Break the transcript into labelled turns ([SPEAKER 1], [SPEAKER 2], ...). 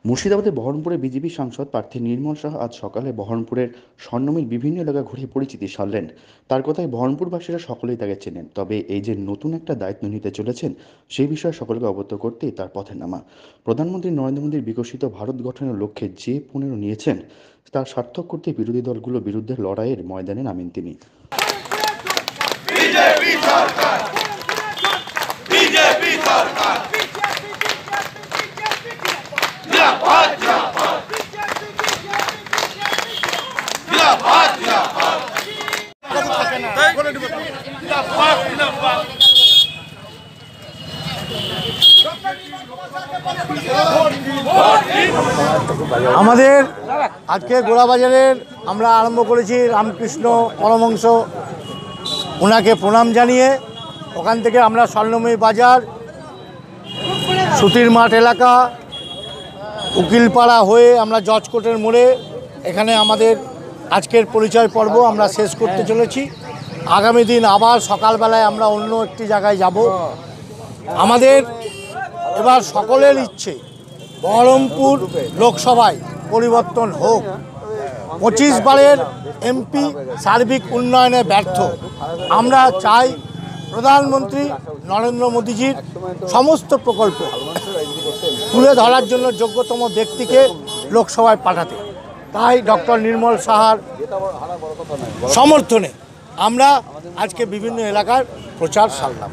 [SPEAKER 1] মুর্শিদাবাদে বহরমপুরে বিজেপি সাংসদ প্রার্থী নির্মল শাহ আজ সকালে বহরমপুরের স্বর্ণমিল বিভিন্ন এলাকা ঘুরে পরিচিতি সারলেন। তার কথায় বহরমপুরবাসীরা সকলেই তাকে চেনেন, তবে এই যে নতুন একটা দায়িত্ব নিতে চলেছেন সেই বিষয়ে সকলকে অবগত করতেই তার পথে নামা। প্রধানমন্ত্রী নরেন্দ্র মোদীর বিকশিত ভারত গঠনের লক্ষ্যে যে পনেরো নিয়েছেন তার সার্থক করতে বিরোধী দলগুলোর বিরুদ্ধে লড়াইয়ের ময়দানে নামেন তিনি।
[SPEAKER 2] আমাদের আজকে গোড়াবাজারের আমরা আরম্ভ করেছি রামকৃষ্ণ পরমহংস, ওনাকে প্রণাম জানিয়ে ওখান থেকে আমরা স্বর্ণময়ী বাজার, সুতির মাঠ এলাকা, উকিলপাড়া হয়ে আমরা জজ কোর্টের মোড়ে এখানে আমাদের আজকের পরিচয় পর্ব আমরা শেষ করতে চলেছি। আগামী দিন আবার সকালবেলায় আমরা অন্য একটি জায়গায় যাব। আমাদের এবার সকলের ইচ্ছে বহরমপুর লোকসভায় পরিবর্তন হোক। 25 বারের এমপি সার্বিক উন্নয়নে ব্যর্থ। আমরা চাই প্রধানমন্ত্রী নরেন্দ্র মোদীজির সমস্ত প্রকল্প তুলে ধরার জন্য যোগ্যতম ব্যক্তিকে লোকসভায় পাঠাতে। তাই ডক্টর নির্মল সাহার সমর্থনে আমরা আজকে বিভিন্ন এলাকার প্রচার সারলাম।